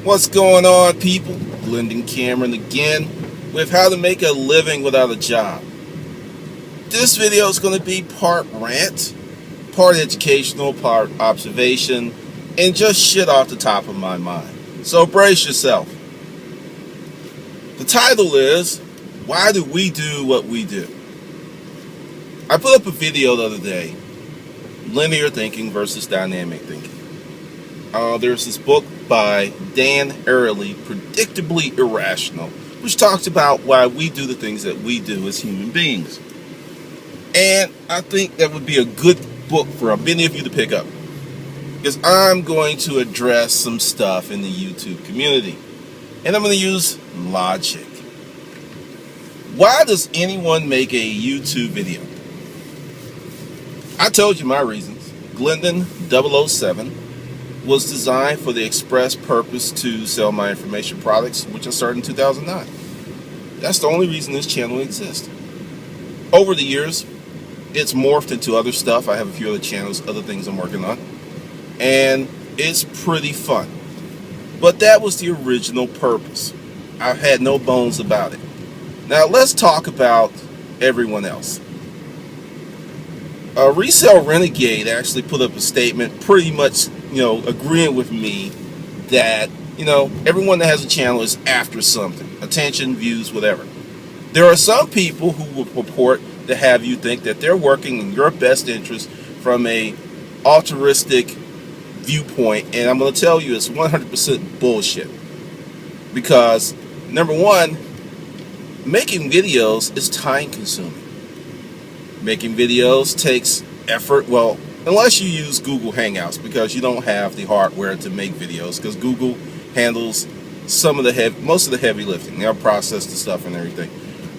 What's going on, people? Glendon Cameron again with how to make a living without a job. This video is going to be part rant, part educational, part observation, and just shit off the top of my mind. So brace yourself. The title is, Why Do We Do What We Do? I put up a video the other day, linear thinking versus dynamic thinking. There's this book by Dan Ariely, Predictably Irrational, which talks about why we do the things that we do as human beings. And I think that would be a good book for many of you to pick up, because I'm going to address some stuff in the YouTube community. And I'm going to use logic. Why does anyone make a YouTube video? I told you my reasons. Glendon 007 was designed for the express purpose to sell my information products, which I started in 2009. That's the only reason this channel exists. Over the years, it's morphed into other stuff. I have a few other channels, other things I'm working on, and it's pretty fun. But that was the original purpose. I've had no bones about it. Now let's talk about everyone else. Resale Renegade actually put up a statement pretty much, agreeing with me that, everyone that has a channel is after something. Attention, views, whatever. There are some people who will purport to have you think that they're working in your best interest from a altruistic viewpoint, and I'm going to tell you it's 100% bullshit. Because, number one, making videos is time consuming. Making videos takes effort. Well, unless you use Google Hangouts, because you don't have the hardware to make videos, because Google handles most of the heavy lifting. They'll process the stuff and everything.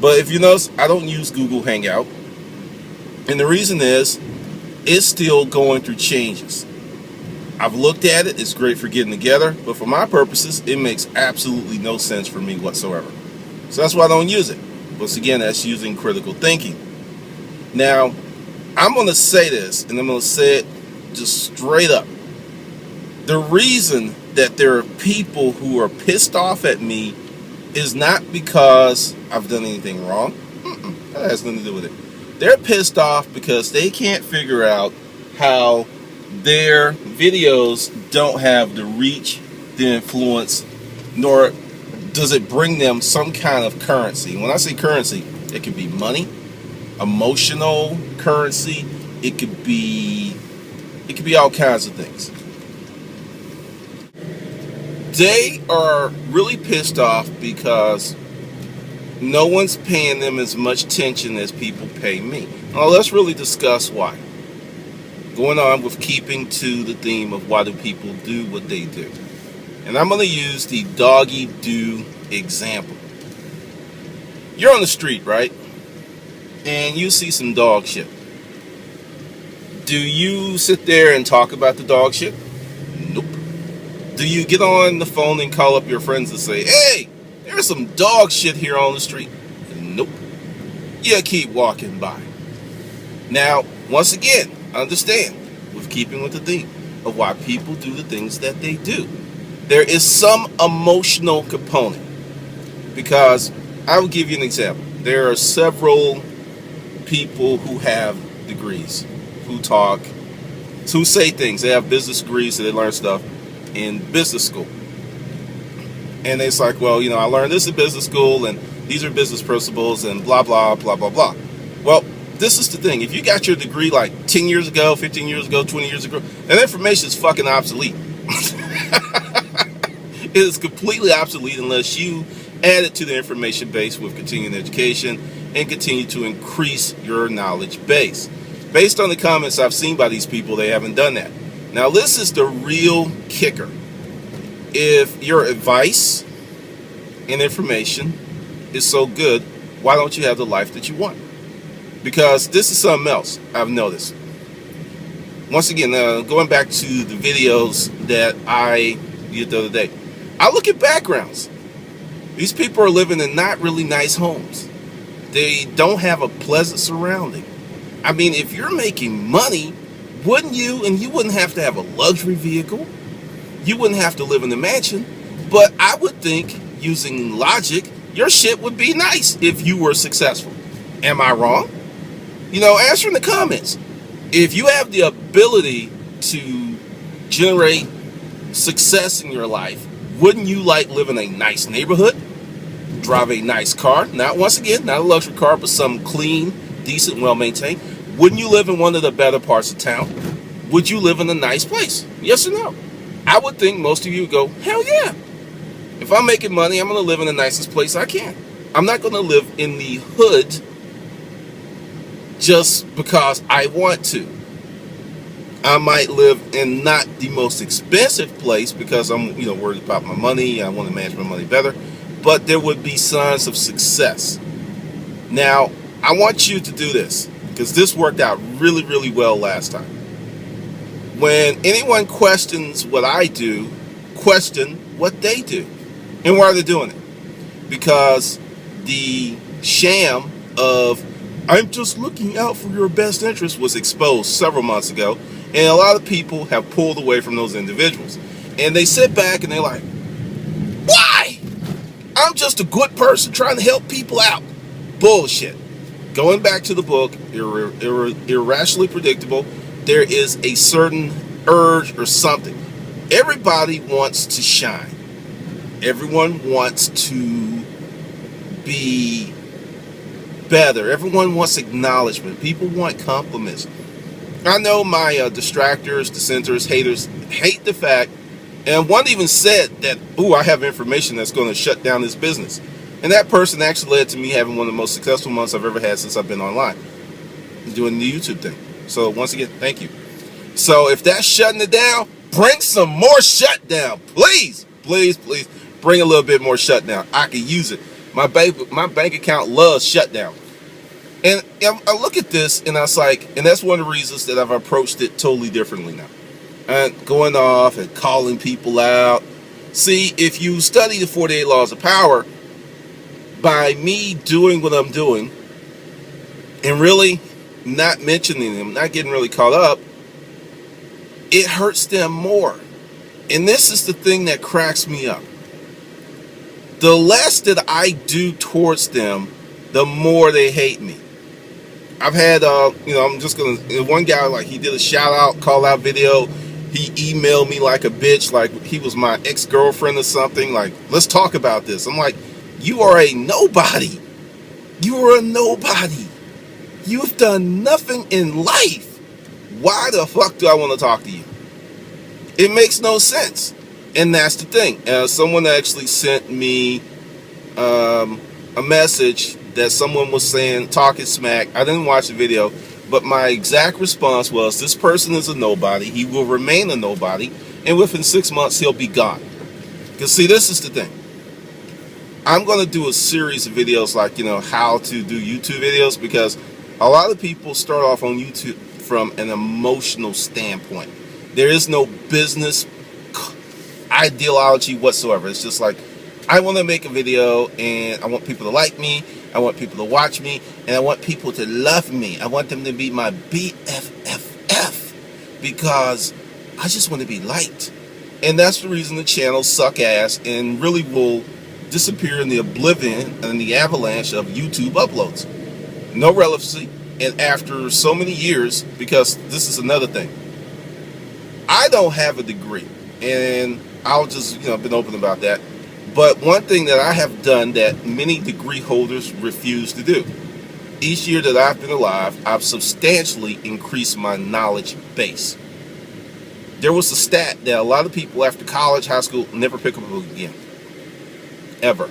But if you notice, I don't use Google Hangout, and the reason is it's still going through changes. I've looked at it. It's great for getting together, but for my purposes, it makes absolutely no sense for me whatsoever. So that's why I don't use it. Once again, that's using critical thinking. Now, I'm going to say this, and I'm going to say it just straight up. The reason that there are people who are pissed off at me is not because I've done anything wrong. That has nothing to do with it. They're pissed off because they can't figure out how their videos don't have the reach, the influence, nor does it bring them some kind of currency. When I say currency, it could be money, emotional currency, it could be all kinds of things. They are really pissed off because no one's paying them as much attention as people pay me. Now let's really discuss why. Going on with keeping to the theme of why do people do what they do. And I'm going to use the doggy do example. You're on the street, right? And you see some dog shit. Do you sit there and talk about the dog shit? Nope. Do you get on the phone and call up your friends and say, hey, there's some dog shit here on the street? Nope. You keep walking by. Now, once again, understand, with keeping with the theme of why people do the things that they do, there is some emotional component. Because I will give you an example. There are several people who have degrees, who say things. They have business degrees, so they learn stuff in business school. And it's like, well, I learned this in business school, and these are business principles, and blah, blah, blah, blah, blah. Well, this is the thing. If you got your degree like 10 years ago, 15 years ago, 20 years ago, that information is fucking obsolete. It is completely obsolete unless you add it to the information base with continuing education and continue to increase your knowledge base. Based on the comments I've seen by these people, they haven't done that. Now, this is the real kicker. If your advice and information is so good, why don't you have the life that you want? Because this is something else I've noticed. Once again, going back to the videos that I did the other day, I look at backgrounds. These people are living in not really nice homes. They don't have a pleasant surrounding. I mean, if you're making money, wouldn't you? And you wouldn't have to have a luxury vehicle. You wouldn't have to live in a mansion. But I would think, using logic, your shit would be nice if you were successful. Am I wrong? Answer in the comments. If you have the ability to generate success in your life, wouldn't you like live in a nice neighborhood? Drive a nice car? Not, once again, not a luxury car, but some clean, decent, well-maintained. Wouldn't you live in one of the better parts of town? Would you live in a nice place? Yes or no? I would think most of you would go, hell yeah. If I'm making money, I'm going to live in the nicest place I can. I'm not going to live in the hood just because I want to. I might live in not the most expensive place because I'm, worried about my money. I want to manage my money better. But there would be signs of success. Now, I want you to do this because this worked out really, really well last time. When anyone questions what I do, question what they do. And why are they doing it? Because the sham of I'm just looking out for your best interest was exposed several months ago. And a lot of people have pulled away from those individuals. And they sit back and they're like, why? I'm just a good person trying to help people out. Bullshit. Going back to the book, Irrationally Predictable, there is a certain urge or something. Everybody wants to shine. Everyone wants to be better. Everyone wants acknowledgement. People want compliments. I know my distractors, dissenters, haters hate the fact, and one even said that, I have information that's going to shut down this business. And that person actually led to me having one of the most successful months I've ever had since I've been online, doing the YouTube thing. So once again, thank you. So if that's shutting it down, bring some more shutdown. Please, please, please bring a little bit more shutdown. I can use it. My bank account loves shutdown. And I look at this and I was like, and that's one of the reasons that I've approached it totally differently now. And going off and calling people out. See, if you study the 48 laws of power, by me doing what I'm doing and really not mentioning them, not getting really caught up, it hurts them more. And this is the thing that cracks me up. The less that I do towards them, the more they hate me. I've had, I'm just going to, one guy, like, he did a shout out, call out video. He emailed me like a bitch, like he was my ex-girlfriend or something. Like, let's talk about this. I'm like, you are a nobody. You are a nobody. You've done nothing in life. Why the fuck do I want to talk to you? It makes no sense. And that's the thing. Someone actually sent me a message that someone was saying, talking smack. I didn't watch the video, but my exact response was, this person is a nobody. He will remain a nobody. And within 6 months, he'll be gone. Because see, this is the thing. I'm going to do a series of videos like, how to do YouTube videos, because a lot of people start off on YouTube from an emotional standpoint. There is no business ideology whatsoever. It's just like, I want to make a video and I want people to like me. I want people to watch me, and I want people to love me. I want them to be my BFFF because I just want to be liked. And that's the reason the channels suck ass and really will disappear in the oblivion and the avalanche of YouTube uploads. No relevancy. And after so many years, because this is another thing, I don't have a degree, and I'll just, been open about that. But one thing that I have done that many degree holders refuse to do, each year that I've been alive, I've substantially increased my knowledge base. There was a stat that a lot of people after college, high school, never pick up a book again. Ever.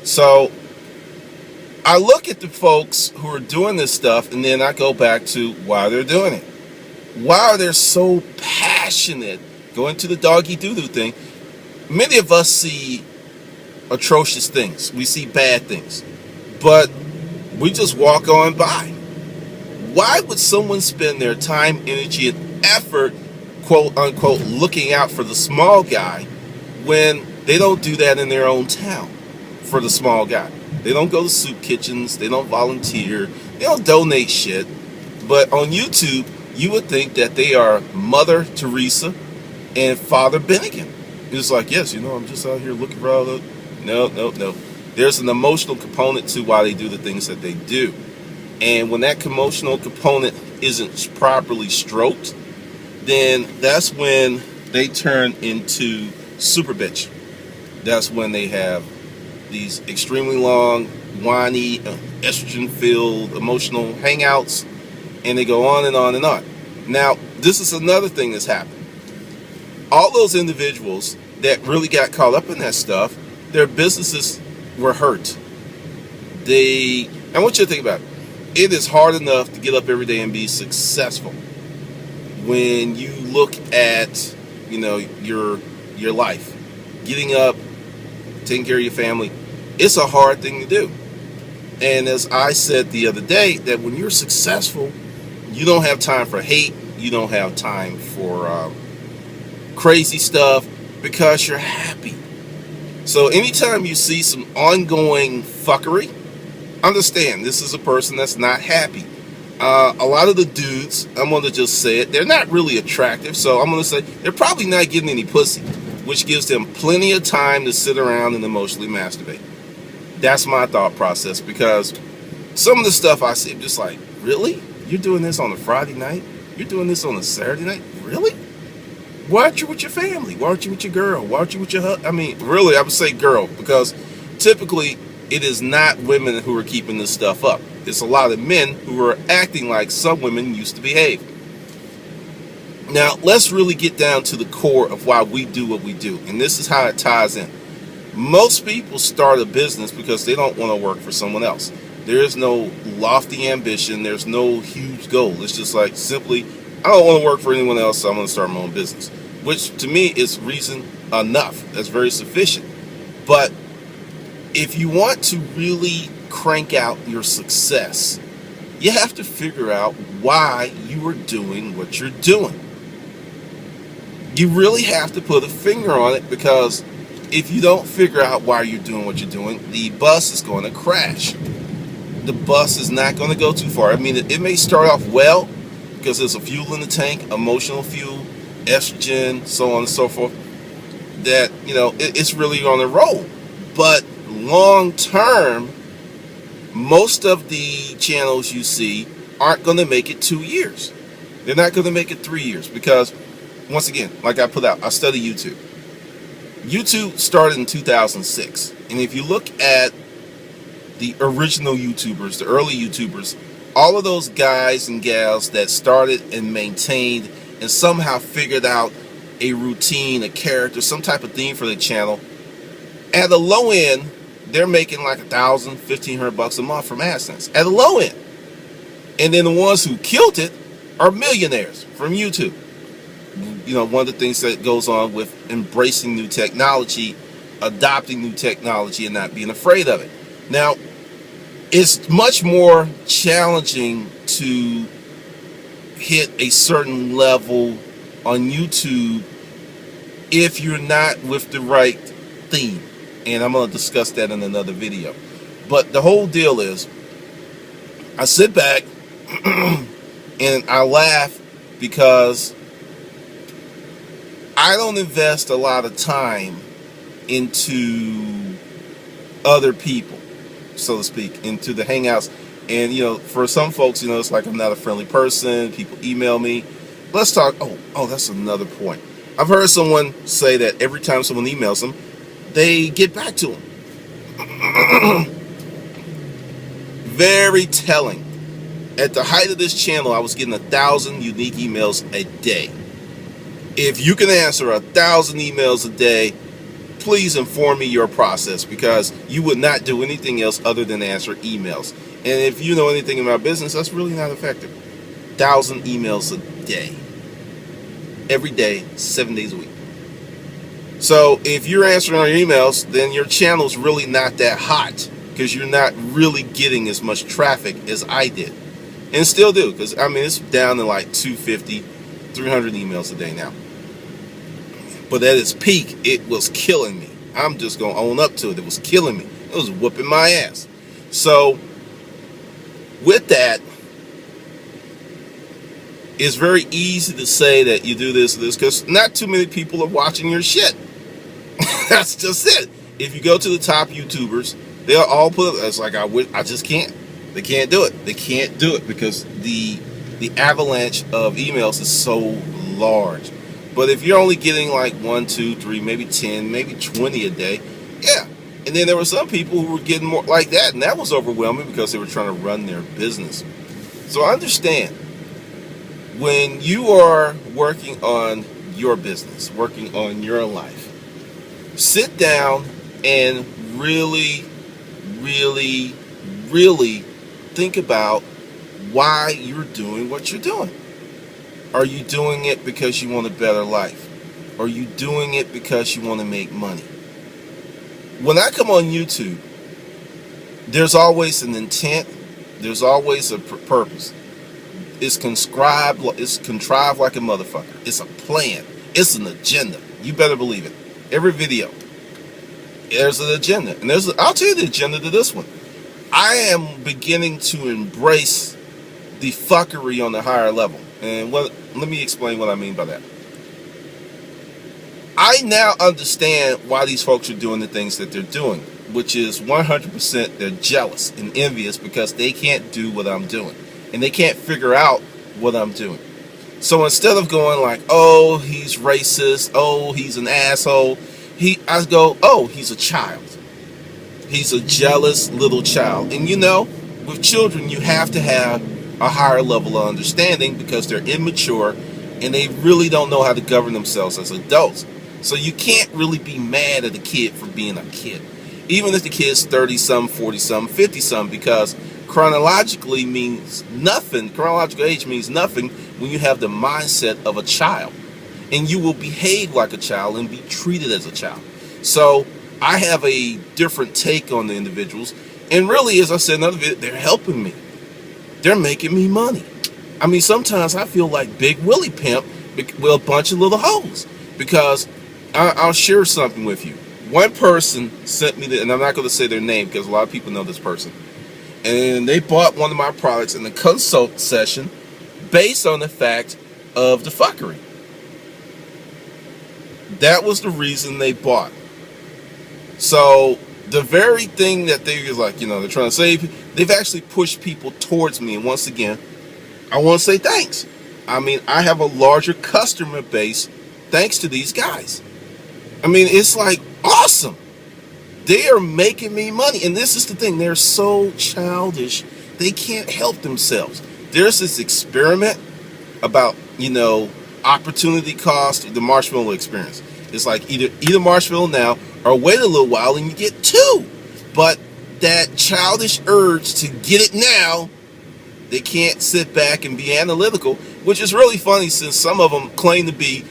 So I look at the folks who are doing this stuff, and then I go back to why they're doing it. Why are they so passionate? Going to the doggy doo-doo thing. Many of us see atrocious things. We see bad things. But we just walk on by. Why would someone spend their time, energy, and effort, quote unquote, looking out for the small guy when they don't do that in their own town for the small guy? They don't go to soup kitchens. They don't volunteer. They don't donate shit. But on YouTube, you would think that they are Mother Teresa and Father Bennigan. It's like, yes, I'm just out here looking for all the. No, no, no. There's an emotional component to why they do the things that they do. And when that emotional component isn't properly stroked, then that's when they turn into super bitch. That's when they have these extremely long, whiny, estrogen-filled emotional hangouts, and they go on and on and on. Now, this is another thing that's happened. All those individuals that really got caught up in that stuff, their businesses were hurt. I want you to think about it. It is hard enough to get up every day and be successful. When you look at, your life, getting up, taking care of your family, it's a hard thing to do. And as I said the other day, that when you're successful, you don't have time for hate. You don't have time for crazy stuff because you're happy. So anytime you see some ongoing fuckery, understand this is a person that's not happy. A lot of the dudes, I'm going to just say it, they're not really attractive. So I'm going to say they're probably not getting any pussy, which gives them plenty of time to sit around and emotionally masturbate. That's my thought process, because some of the stuff I see, I'm just like, really? You're doing this on a Friday night? You're doing this on a Saturday night? Really? Why aren't you with your family? Why aren't you with your girl? Why aren't you with your husband? I mean, really, I would say girl, because typically it is not women who are keeping this stuff up. It's a lot of men who are acting like some women used to behave. Now, let's really get down to the core of why we do what we do. And this is how it ties in. Most people start a business because they don't want to work for someone else. There is no lofty ambition. There's no huge goal. It's just like simply, I don't want to work for anyone else, so I'm going to start my own business. Which to me is reason enough. That's very sufficient. But if you want to really crank out your success, you have to figure out why you are doing what you're doing. You really have to put a finger on it, because if you don't figure out why you're doing what you're doing, the bus is going to crash. The bus is not going to go too far. I mean, it may start off well because there's a fuel in the tank, emotional fuel, estrogen, so on and so forth, that, it's really on the roll. But long term, most of the channels you see aren't going to make it 2 years. They're not going to make it 3 years, because, once again, like I put out, I study YouTube. YouTube started in 2006. And if you look at the original YouTubers, the early YouTubers, all of those guys and gals that started and maintained and somehow figured out a routine, a character, some type of theme for the channel, at the low end, they're making like $1,000, $1,500 a month from AdSense at the low end. And then the ones who killed it are millionaires from YouTube. One of the things that goes on with embracing new technology, adopting new technology, and not being afraid of it. Now, it's much more challenging to hit a certain level on YouTube if you're not with the right theme. And I'm going to discuss that in another video. But the whole deal is, I sit back and I laugh because I don't invest a lot of time into other people, so to speak, into the hangouts. And, for some folks, it's like I'm not a friendly person. People email me. Let's talk. Oh, that's another point. I've heard someone say that every time someone emails them, they get back to them. Very telling. At the height of this channel, I was getting 1,000 unique emails a day. If you can answer 1,000 emails a day, please inform me your process, because you would not do anything else other than answer emails. And if you know anything about business, that's really not effective. 1,000 emails a day. Every day, 7 days a week. So if you're answering our emails, then your channel's really not that hot, because you're not really getting as much traffic as I did. And still do, because it's down to like 250, 300 emails a day now. But at its peak, it was killing me. I'm just going to own up to it. It was killing me. It was whooping my ass. So with that, it's very easy to say that you do this, because not too many people are watching your shit. That's just it. If you go to the top YouTubers, they'll all put it. It's like I just can't. They can't do it. They can't do it because the avalanche of emails is so large. But if you're only getting like 1, 2, 3, maybe 10, maybe 20 a day, yeah. And then there were some people who were getting more like that, and that was overwhelming because they were trying to run their business. So understand, when you are working on your business, working on your life, sit down and really, really, really think about why you're doing what you're doing. Are you doing it because you want a better life? Are you doing it because you want to make money? When I come on YouTube, there's always an intent. There's always a purpose. It's contrived like a motherfucker. It's a plan. It's an agenda. You better believe it. Every video, there's an agenda. And I'll tell you the agenda to this one. I am beginning to embrace the fuckery on the higher level. And let me explain what I mean by that. I now understand why these folks are doing the things that they're doing, which is 100% they're jealous and envious because they can't do what I'm doing. And they can't figure out what I'm doing. So instead of going like, oh, he's racist, oh, he's an asshole, I go, oh, he's a child. He's a jealous little child. And you know, with children, you have to have a higher level of understanding because they're immature and they really don't know how to govern themselves as adults. So you can't really be mad at a kid for being a kid. Even if the kid's 30-some, 40-some, 50-some, because chronological age means nothing when you have the mindset of a child. And you will behave like a child and be treated as a child. So I have a different take on the individuals. And really, as I said in another video, they're helping me. They're making me money. I mean, sometimes I feel like Big Willie Pimp with a bunch of little hoes. Because I'll share something with you. One person sent me, and I'm not going to say their name because a lot of people know this person. And they bought one of my products in the consult session based on the fact of the fuckery. That was the reason they bought. So the very thing that they was like, they're trying to save, they've actually pushed people towards me. And once again, I want to say thanks. I mean, I have a larger customer base thanks to these guys. I mean, it's like awesome. They are making me money. And this is the thing. They're so childish. They can't help themselves. There's this experiment about, opportunity cost, the marshmallow experience. It's like either eat a marshmallow now or wait a little while and you get 2. But that childish urge to get it now, they can't sit back and be analytical, which is really funny since some of them claim to be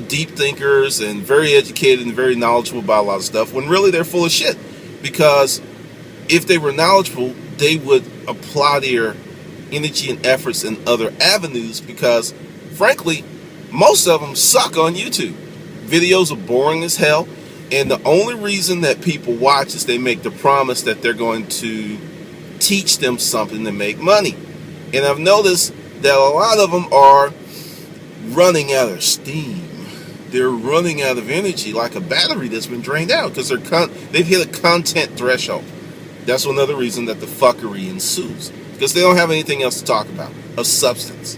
deep thinkers and very educated and very knowledgeable about a lot of stuff, when really they're full of shit. Because if they were knowledgeable, they would apply their energy and efforts in other avenues, because frankly, most of them suck on YouTube. Videos are boring as hell, and the only reason that people watch is they make the promise that they're going to teach them something to make money. And I've noticed that a lot of them are running out of steam. They're running out of energy like a battery that's been drained out because they've hit a content threshold. That's another reason that the fuckery ensues, because they don't have anything else to talk about of substance.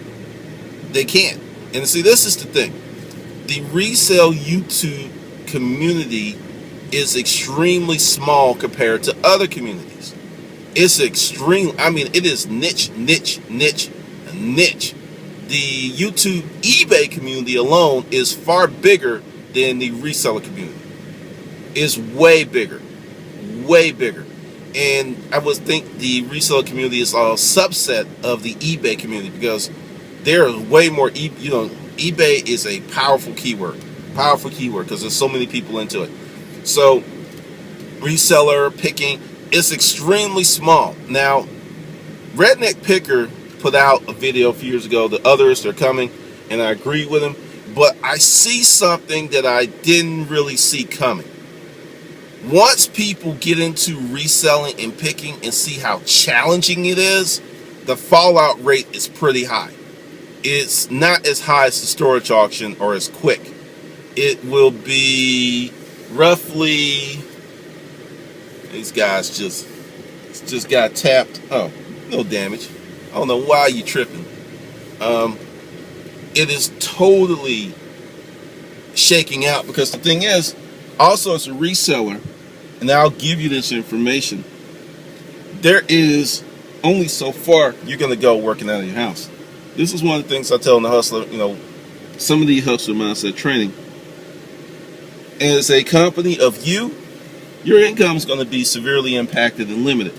They can't. And see, this is the thing. The resale YouTube community is extremely small compared to other communities. It's it is niche. The YouTube eBay community alone is far bigger than the reseller community. It's way bigger. And I would think the reseller community is a subset of the eBay community, because there is way more, eBay is a powerful keyword because there's so many people into it. So reseller picking is extremely small. Now, Redneck Picker put out a video a few years ago. The others are coming, and I agree with him. But I see something that I didn't really see coming. Once people get into reselling and picking and see how challenging it is, the fallout rate is pretty high. It's not as high as the storage auction or as quick. It will be roughly, these guys just got tapped. Oh, no damage. I don't know why you tripping. It is totally shaking out, because the thing is, also as a reseller, and I'll give you this information, there is only so far you're going to go working out of your house. This is one of the things I tell in the hustler, some of the hustler mindset training. As a company of you, your income is going to be severely impacted and limited.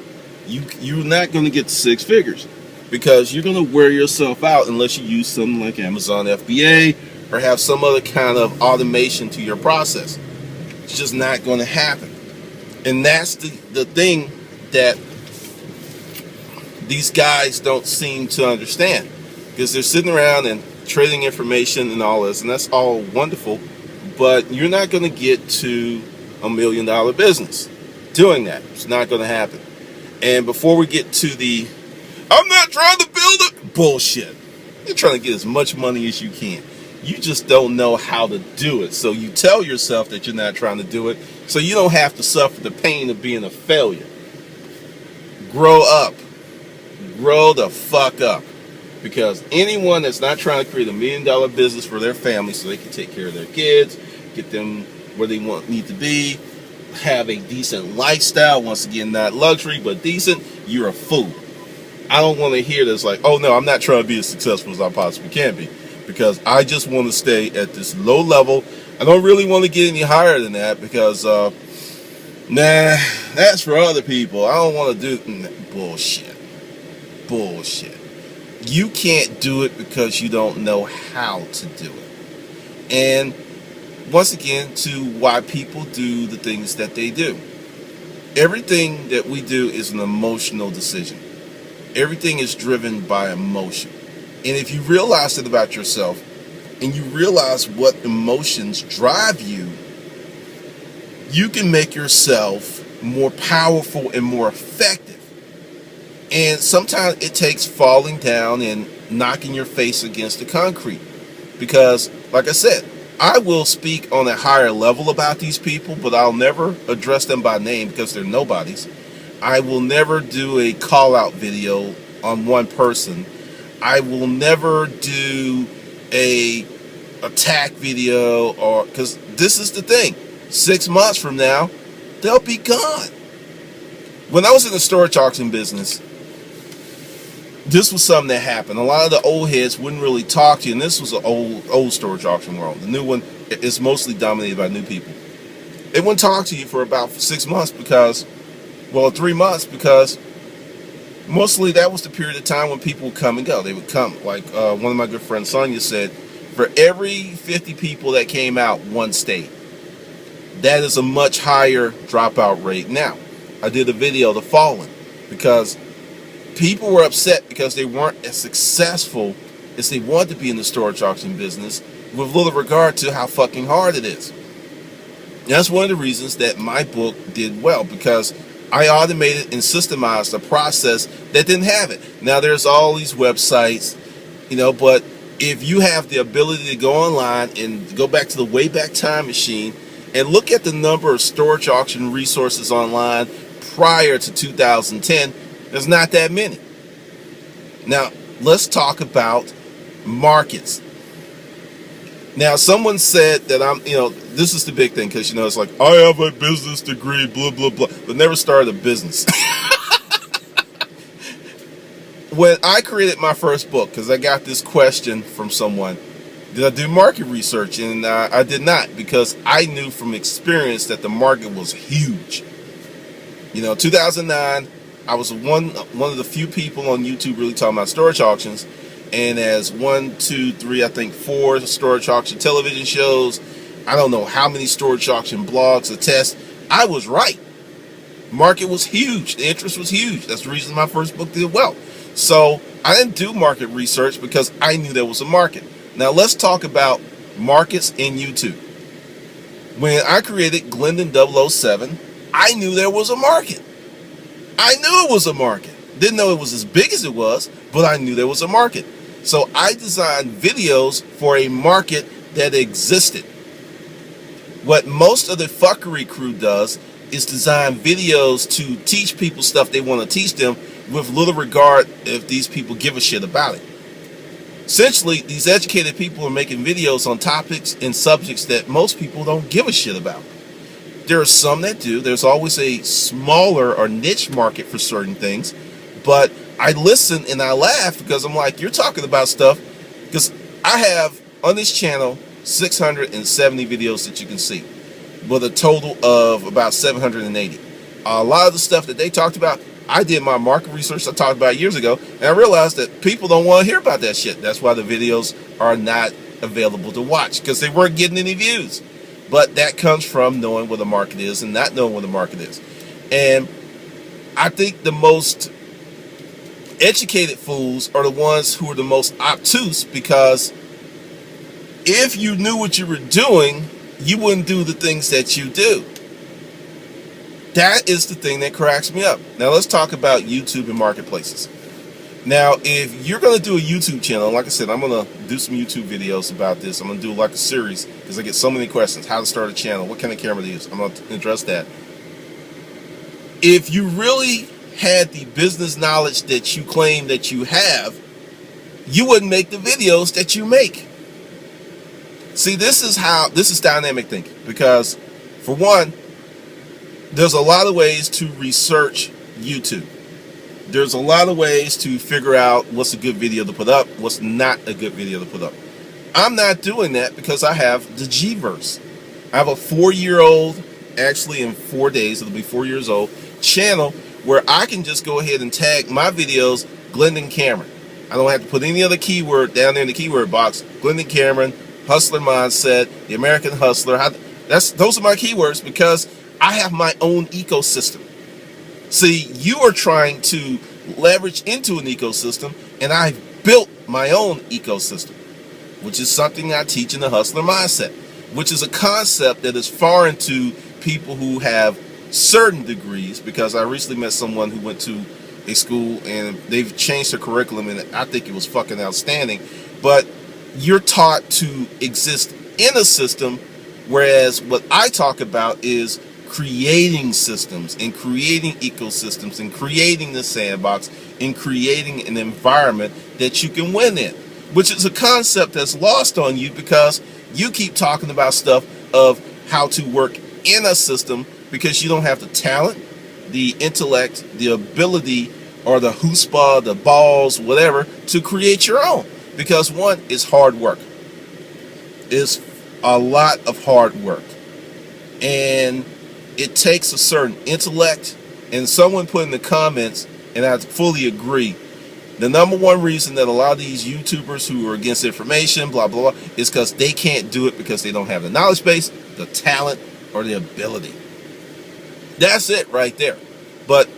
You're not going to get to six figures, because you're going to wear yourself out unless you use something like Amazon FBA or have some other kind of automation to your process. It's just not going to happen. And that's the thing that these guys don't seem to understand, because they're sitting around and trading information and all this, and that's all wonderful, but you're not going to get to $1 million business doing that. It's not going to happen. And before we get to the I'm not trying to build it bullshit, you're trying to get as much money as you can. You just don't know how to do it. So you tell yourself that you're not trying to do it, so you don't have to suffer the pain of being a failure. Grow up. Grow the fuck up. Because anyone that's not trying to create $1 million business for their family so they can take care of their kids, get them where they need to be, have a decent lifestyle, once again, not luxury, but decent, you're a fool. I don't want to hear this like, oh no, I'm not trying to be as successful as I possibly can be, because I just want to stay at this low level. I don't really want to get any higher than that, because that's for other people. I don't want to do bullshit. You can't do it because you don't know how to do it. And once again, to why people do the things that they do. Everything that we do is an emotional decision. Everything is driven by emotion. And if you realize it about yourself, and you realize what emotions drive you, you can make yourself more powerful and more effective. And sometimes it takes falling down and knocking your face against the concrete. Because, like I said, I will speak on a higher level about these people, but I'll never address them by name because they're nobodies. I will never do a call-out video on one person. I will never do a attack video, or because this is the thing. 6 months from now, they'll be gone. When I was in the storage auction business, this was something that happened. A lot of the old heads wouldn't really talk to you, and this was an old storage auction world. The new one is mostly dominated by new people. They wouldn't talk to you for about 6 months because, 3 months, because mostly that was the period of time when people would come and go. They would come, like one of my good friends, Sonia, said, for every 50 people that came out, one stayed. That is a much higher dropout rate now. I did a video, The Fallen, because people were upset because they weren't as successful as they wanted to be in the storage auction business, with little regard to how fucking hard it is. And that's one of the reasons that my book did well, because I automated and systemized a process that didn't have it. Now there's all these websites, but if you have the ability to go online and go back to the Wayback Time Machine and look at the number of storage auction resources online prior to 2010, there's not that many. Now, let's talk about markets. Now, someone said that this is the big thing, because, it's like, I have a business degree, blah, blah, blah, but never started a business. When I created my first book, because I got this question from someone, did I do market research? And I did not, because I knew from experience that the market was huge. 2009, I was one of the few people on YouTube really talking about storage auctions. And as 1, 2, 3, I think 4 storage auction television shows, I don't know how many storage auction blogs attest, I was right. Market was huge. The interest was huge. That's the reason my first book did well. So I didn't do market research because I knew there was a market. Now let's talk about markets in YouTube. When I created Glendon 007, I knew there was a market. I knew it was a market. Didn't know it was as big as it was, but I knew there was a market. So I designed videos for a market that existed. What most of the fuckery crew does is design videos to teach people stuff they want to teach them with little regard if these people give a shit about it. Essentially, these educated people are making videos on topics and subjects that most people don't give a shit about. There are some that do. There's always a smaller or niche market for certain things. But I listen and I laugh because I'm like, you're talking about stuff. Because I have on this channel 670 videos that you can see, with a total of about 780. A lot of the stuff that they talked about, I did my market research I talked about years ago, and I realized that people don't want to hear about that shit. That's why the videos are not available to watch, because they weren't getting any views. But that comes from knowing what the market is and not knowing what the market is. And I think the most educated fools are the ones who are the most obtuse, because if you knew what you were doing, you wouldn't do the things that you do. That is the thing that cracks me up. Now let's talk about YouTube and marketplaces. Now, if you're going to do a YouTube channel, like I said, I'm going to do some YouTube videos about this. I'm going to do like a series because I get so many questions. How to start a channel, what kind of camera to use. I'm going to address that. If you really had the business knowledge that you claim that you have, you wouldn't make the videos that you make. See, this is dynamic thinking, because for one, there's a lot of ways to research YouTube. There's a lot of ways to figure out what's a good video to put up, what's not a good video to put up. I'm not doing that because I have the G-verse. I have a 4-year-old, actually in 4 days, it'll be 4 years old, channel where I can just go ahead and tag my videos Glendon Cameron. I don't have to put any other keyword down there in the keyword box. Glendon Cameron, Hustler Mindset, The American Hustler. Those are my keywords because I have my own ecosystem. See, you are trying to leverage into an ecosystem, and I've built my own ecosystem, which is something I teach in the Hustler Mindset, which is a concept that is foreign to people who have certain degrees, because I recently met someone who went to a school and they've changed their curriculum, and I think it was fucking outstanding. But you're taught to exist in a system, whereas what I talk about is creating systems and creating ecosystems and creating the sandbox and creating an environment that you can win in, which is a concept that's lost on you because you keep talking about stuff of how to work in a system because you don't have the talent, the intellect, the ability, or the chutzpah, the balls, whatever, to create your own. Because one, is hard work. It's a lot of hard work. And it takes a certain intellect. And someone put in the comments, and I fully agree, the number one reason that a lot of these YouTubers who are against information, blah, blah, blah, is because they can't do it because they don't have the knowledge base, the talent, or the ability. That's it right there. But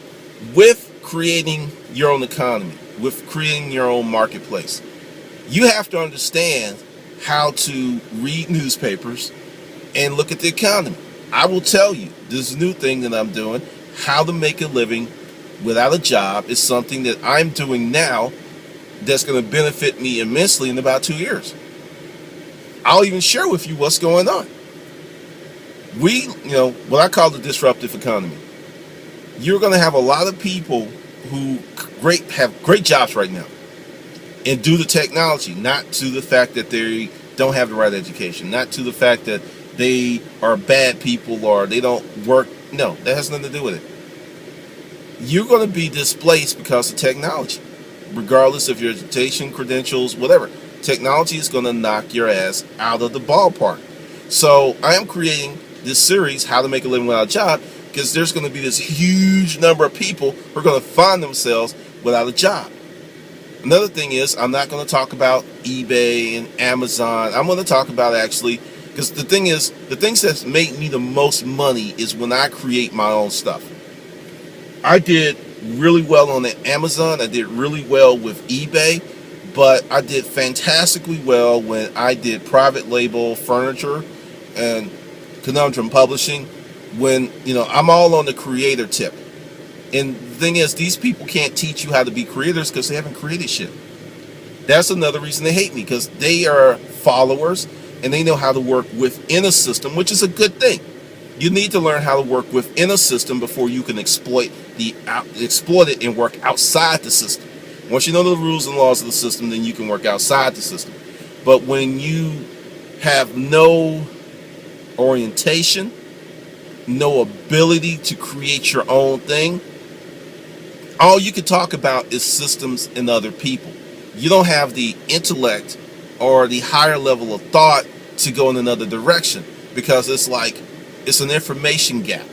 with creating your own economy, with creating your own marketplace, you have to understand how to read newspapers and look at the economy. I will tell you, this new thing that I'm doing, how to make a living without a job, is something that I'm doing now that's going to benefit me immensely in about 2 years. I'll even share with you what's going on. What I call the disruptive economy. You're going to have a lot of people who have great jobs right now, and due to technology, not to the fact that they don't have the right education, not to the fact that they are bad people or they don't work. No, that has nothing to do with it. You're going to be displaced because of technology, regardless of your education, credentials, whatever. Technology is going to knock your ass out of the ballpark. So I am creating this series, How to Make a Living Without a Job, because there's going to be this huge number of people who are going to find themselves without a job. Another thing is, I'm not going to talk about eBay and Amazon. I'm going to talk about actually, because the thing is, the things that make me the most money is when I create my own stuff. I did really well on the Amazon. I did really well with eBay, but I did fantastically well when I did private label furniture and Conundrum Publishing, when, I'm all on the creator tip. And the thing is, these people can't teach you how to be creators because they haven't created shit. That's another reason they hate me, because they are followers. and they know how to work within a system, which is a good thing. You need to learn how to work within a system before you can exploit it and work outside the system. Once you know the rules and laws of the system, then you can work outside the system. But when you have no orientation, no ability to create your own thing, all you can talk about is systems and other people. You don't have the intellect or the higher level of thought to go in another direction, because it's an information gap.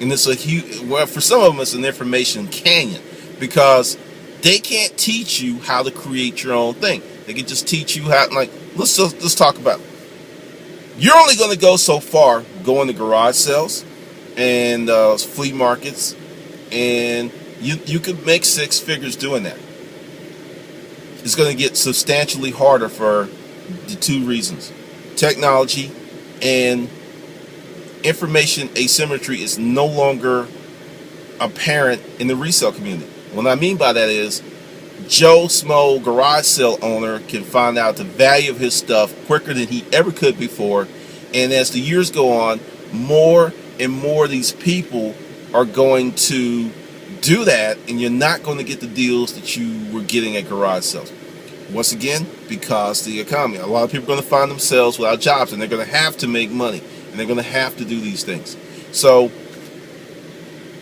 And it's a huge, well, for some of them it's an information canyon, because they can't teach you how to create your own thing. They can just teach you how, like, let's talk about it. You're only going to go so far going to garage sales and flea markets, and you could make six figures doing that. It's going to get substantially harder for the two reasons. Technology and information asymmetry is no longer apparent in the resale community. What I mean by that is Joe Smo garage sale owner can find out the value of his stuff quicker than he ever could before. And as the years go on, more and more of these people are going to do that, and you're not going to get the deals that you were getting at garage sales. Once again, because the economy. A lot of people are going to find themselves without jobs, and they're going to have to make money, and they're going to have to do these things. So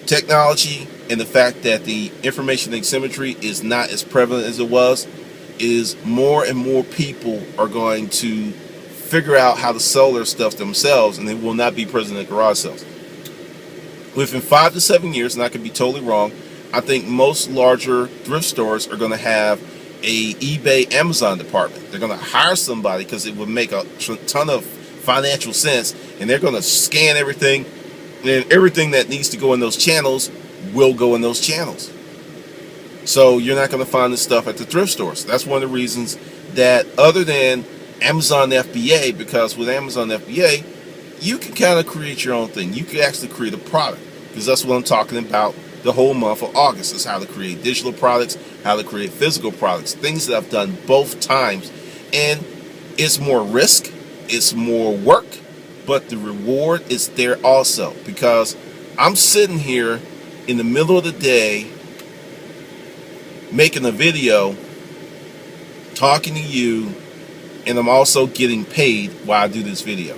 technology and the fact that the information asymmetry is not as prevalent as it was, is more and more people are going to figure out how to sell their stuff themselves, and they will not be present at garage sales. Within 5 to 7 years, and I could be totally wrong, I think most larger thrift stores are going to have a eBay, Amazon department. They're going to hire somebody because it would make a ton of financial sense, and they're going to scan everything, and everything that needs to go in those channels will go in those channels. So you're not going to find this stuff at the thrift stores. That's one of the reasons that, other than Amazon FBA, because with Amazon FBA, you can kind of create your own thing. You can actually create a product, because that's what I'm talking about the whole month of August, is how to create digital products, how to create physical products, things that I've done both times. And it's more risk, it's more work, but the reward is there also, because I'm sitting here in the middle of the day making a video, talking to you, and I'm also getting paid while I do this video.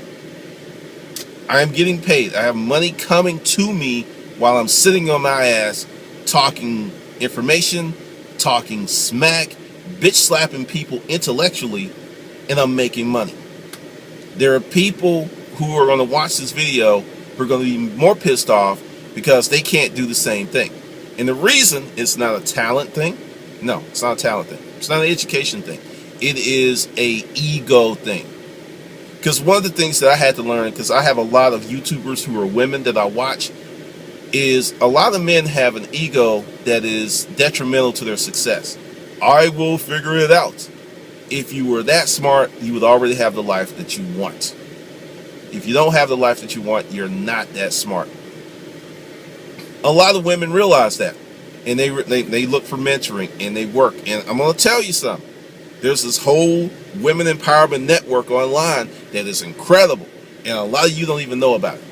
I am getting paid. I have money coming to me while I'm sitting on my ass talking information, talking smack, bitch slapping people intellectually, and I'm making money. There are people who are going to watch this video who are going to be more pissed off because they can't do the same thing. And the reason it's not a talent thing, no, it's not a talent thing. It's not an education thing. It is a ego thing. Because one of the things that I had to learn, because I have a lot of YouTubers who are women that I watch, is a lot of men have an ego that is detrimental to their success. I will figure it out. If you were that smart, you would already have the life that you want. If you don't have the life that you want, you're not that smart. A lot of women realize that, and they look for mentoring, and they work. And I'm going to tell you something. There's this whole women empowerment network online that is incredible, and a lot of you don't even know about it,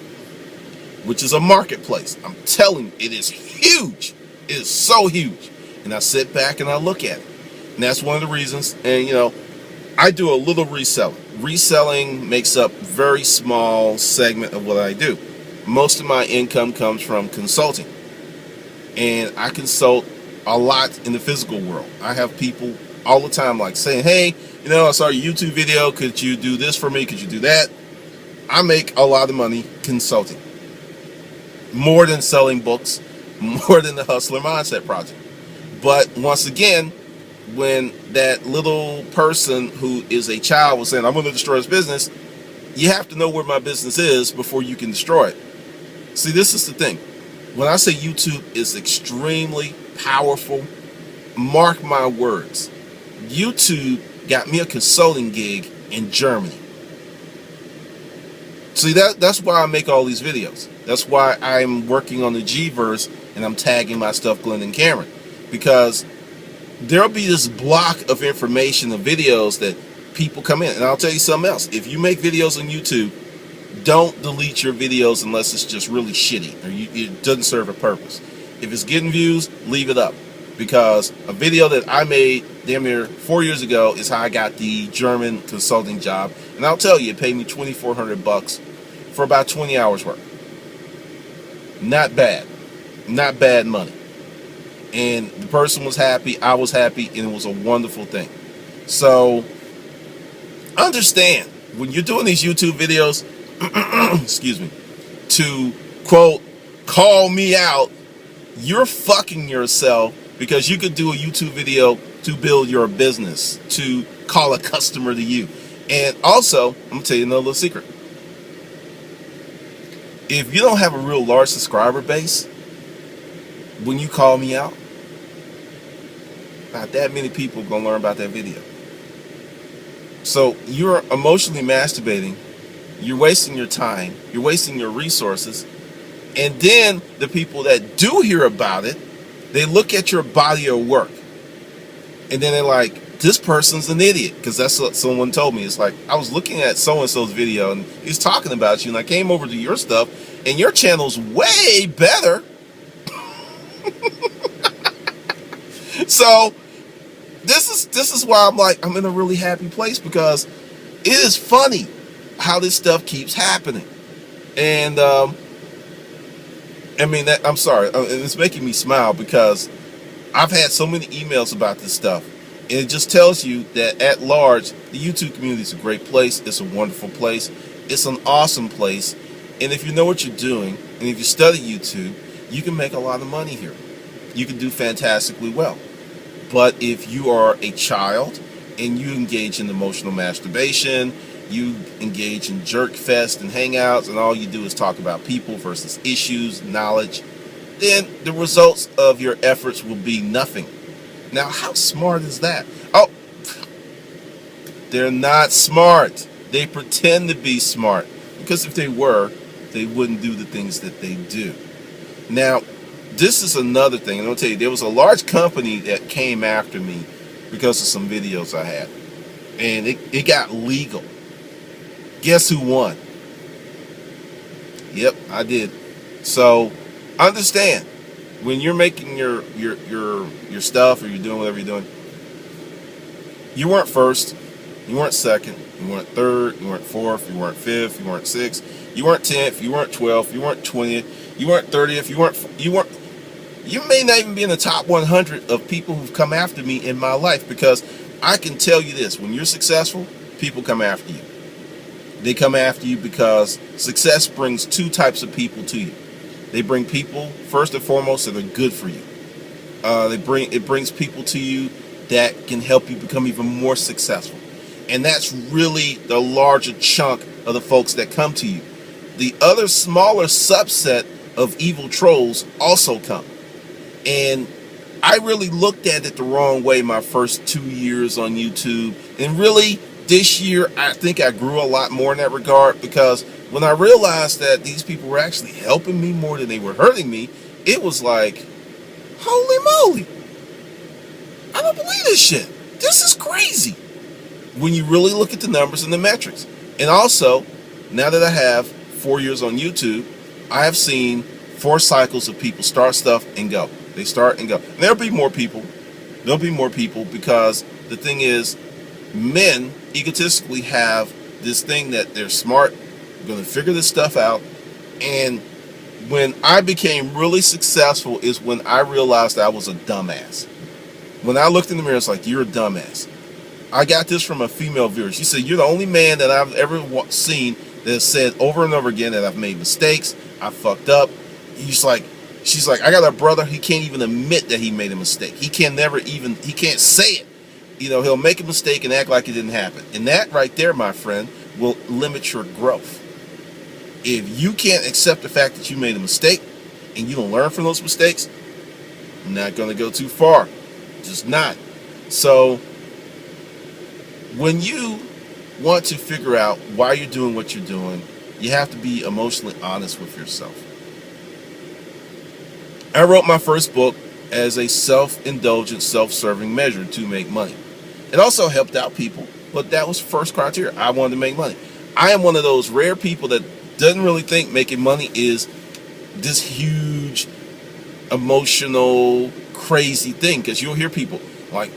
which is a marketplace. I'm telling you, it is huge. It is so huge. And I sit back and I look at it. And that's one of the reasons, and I do a little reselling. Reselling makes up a very small segment of what I do. Most of my income comes from consulting. And I consult a lot in the physical world. I have people all the time like saying, hey, I saw your YouTube video. Could you do this for me? Could you do that? I make a lot of money consulting. More than selling books, more than the Hustler Mindset Project. But once again, when that little person who is a child was saying, I'm going to destroy his business, you have to know where my business is before you can destroy it. See, this is the thing. When I say YouTube is extremely powerful, mark my words. YouTube got me a consulting gig in Germany. See, that's why I make all these videos. That's why I'm working on the G-verse and I'm tagging my stuff Glenn and Cameron. Because there'll be this block of information of videos that people come in. And I'll tell you something else. If you make videos on YouTube, don't delete your videos unless it's just really shitty or it doesn't serve a purpose. If it's getting views, leave it up. Because a video that I made damn near 4 years ago is how I got the German consulting job. And I'll tell you, it paid me $2,400 for about 20 hours work. Not bad. Not bad money. And the person was happy, I was happy, and it was a wonderful thing. So, understand, when you're doing these YouTube videos, excuse me, to, quote, call me out, you're fucking yourself, because you could do a YouTube video to build your business, to call a customer to you. And also, I'm going to tell you another little secret. If you don't have a real large subscriber base, when you call me out, not that many people are going to learn about that video. So you're emotionally masturbating, you're wasting your time, you're wasting your resources, and then the people that do hear about it, they look at your body of work, and then they're like, this person's an idiot, because that's what someone told me. It's like, I was looking at so-and-so's video, and he's talking about you, and I came over to your stuff, and your channel's way better. So this is why I'm like, I'm in a really happy place, because it is funny how this stuff keeps happening. And I mean, I'm sorry, and it's making me smile because I've had so many emails about this stuff, and it just tells you that at large, the YouTube community is a great place. It's a wonderful place. It's an awesome place. And if you know what you're doing, and if you study YouTube, you can make a lot of money here. You can do fantastically well. But if you are a child and you engage in emotional masturbation, you engage in jerk fest and hangouts, and all you do is talk about people versus issues, knowledge, then the results of your efforts will be nothing. Now, how smart is that? Oh, they're not smart. They pretend to be smart, because if they were, they wouldn't do the things that they do. Now, this is another thing, and I'll tell you, there was a large company that came after me because of some videos I had, and it got legal. Guess who won? Yep, I did. So understand, when you're making your stuff, or you're doing whatever you're doing, you weren't first, you weren't second, you weren't third, you weren't fourth, you weren't fifth, you weren't sixth, you weren't 10th, you weren't 12th, you weren't 20th, you weren't 30th, you may not even be in the top 100 of people who've come after me in my life, because I can tell you this, when you're successful, people come after you. They come after you because success brings two types of people to you. They bring people, first and foremost, that are good for you. It brings people to you that can help you become even more successful. And that's really the larger chunk of the folks that come to you. The other smaller subset of evil trolls also come. And I really looked at it the wrong way my first 2 years on YouTube. And really, this year, I think I grew a lot more in that regard, because when I realized that these people were actually helping me more than they were hurting me, it was like, holy moly, I don't believe this shit. This is crazy. When you really look at the numbers and the metrics. And also, now that I have 4 years on YouTube, I have seen 4 cycles of people start stuff and go. They start and go. And there'll be more people. There'll be more people, because the thing is, men egotistically have this thing that they're smart, going to figure this stuff out. And when I became really successful is when I realized I was a dumbass. When I looked in the mirror, it's like, you're a dumbass. I got this from a female viewer. She said, you're the only man that I've ever seen that has said over and over again that I've made mistakes, I fucked up. She's like, I got a brother, he can't even admit that he made a mistake. He can't say it. You know, he'll make a mistake and act like it didn't happen. And that right there, my friend, will limit your growth. If you can't accept the fact that you made a mistake and you don't learn from those mistakes, you're not going to go too far. Just not. So when you want to figure out why you're doing what you're doing, you have to be emotionally honest with yourself. I wrote my first book as a self-indulgent, self-serving measure to make money. It also helped out people But that was first criteria. I wanted to make money. I am one of those rare people that doesn't really think making money is this huge, emotional, crazy thing. Because you'll hear people like,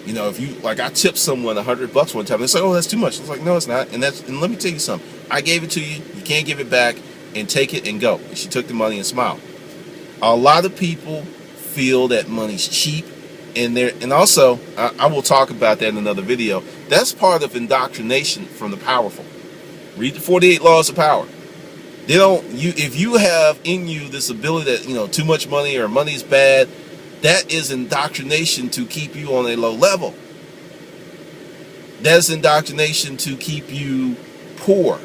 if you like, I tipped someone $100 one time. They say, "Oh, that's too much." It's like, no, it's not. And let me tell you something. I gave it to you. You can't give it back. And take it and go. And she took the money and smiled. A lot of people feel that money's cheap, and also I will talk about that in another video. That's part of indoctrination from the powerful. Read the 48 Laws of Power. If you have in you this ability that too much money or money's bad, that is indoctrination to keep you on a low level. That's indoctrination to keep you poor,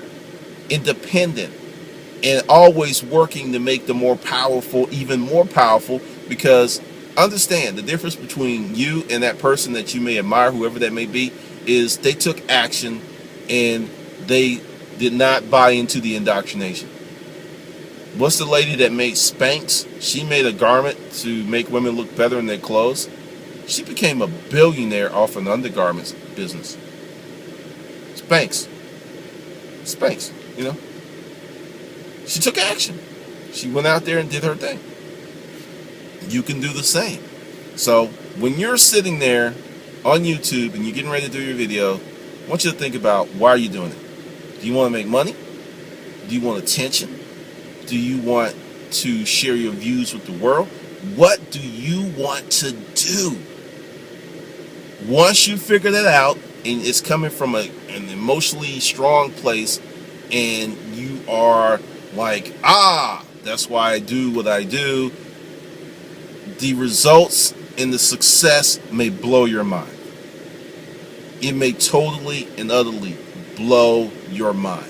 independent, and always working to make the more powerful even more powerful. Because understand, the difference between you and that person that you may admire, whoever that may be, is they took action and they did not buy into the indoctrination. What's the lady that made Spanx? She made a garment to make women look better in their clothes. She became a billionaire off an undergarments business. Spanx, She took action. She went out there and did her thing. You can do the same. So when you're sitting there on YouTube and you're getting ready to do your video, I want you to think about, why are you doing it? Do you want to make money? Do you want attention? Do you want to share your views with the world? What do you want to do? Once you figure that out, and it's coming from an emotionally strong place, and you are like, that's why I do what I do, the results and the success may blow your mind. It may totally and utterly blow your mind.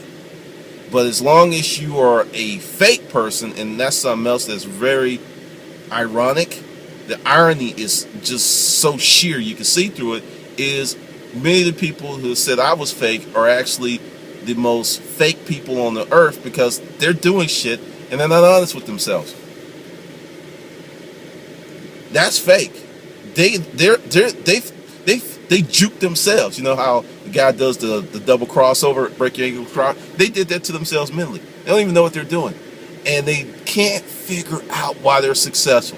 But as long as you are a fake person, and that's something else that's very ironic, the irony is just so sheer, you can see through it, is many of the people who said I was fake are actually the most fake people on the earth, because they're doing shit and they're not honest with themselves. That's fake. They juke themselves. You know how the guy does the double crossover, break your ankle cross? They did that to themselves mentally. They don't even know what they're doing. And they can't figure out why they're successful.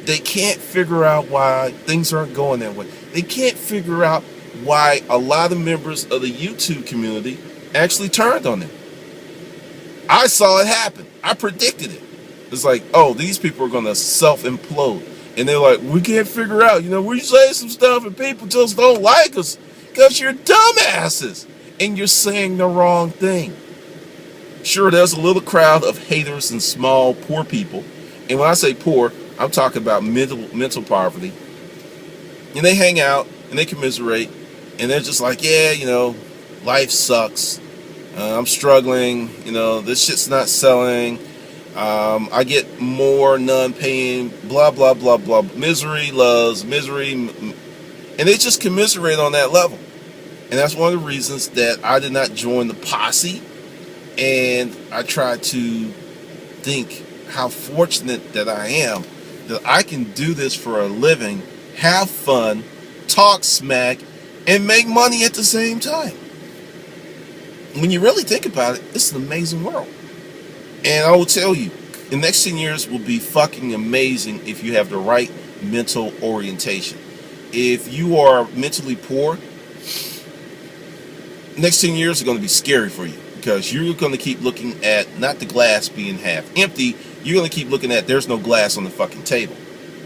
They can't figure out why things aren't going that way. They can't figure out why a lot of members of the YouTube community actually turned on them. I saw it happen. I predicted it. It's like, oh, these people are going to self-implode. And they're like, we can't figure out, we say some stuff and people just don't like us because you're dumbasses and you're saying the wrong thing. Sure, there's a little crowd of haters and small, poor people. And when I say poor, I'm talking about mental poverty. And they hang out and they commiserate. And they're just like, yeah, life sucks. I'm struggling. This shit's not selling. I get more non-paying, blah, blah, blah, blah. Misery loves misery. And they just commiserate on that level. And that's one of the reasons that I did not join the posse. And I try to think how fortunate that I am that I can do this for a living, have fun, talk smack, and make money at the same time. When you really think about it, it's an amazing world. And I will tell you, the next 10 years will be fucking amazing if you have the right mental orientation. If you are mentally poor, next 10 years are going to be scary for you, because you're going to keep looking at not the glass being half empty. You're going to keep looking at there's no glass on the fucking table.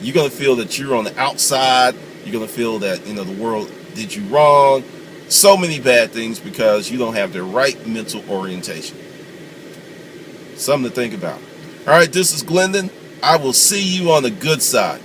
You're going to feel that you're on the outside. You're going to feel that the world did you wrong. So many bad things because you don't have the right mental orientation. Something to think about. All right, this is Glendon. I will see you on the good side.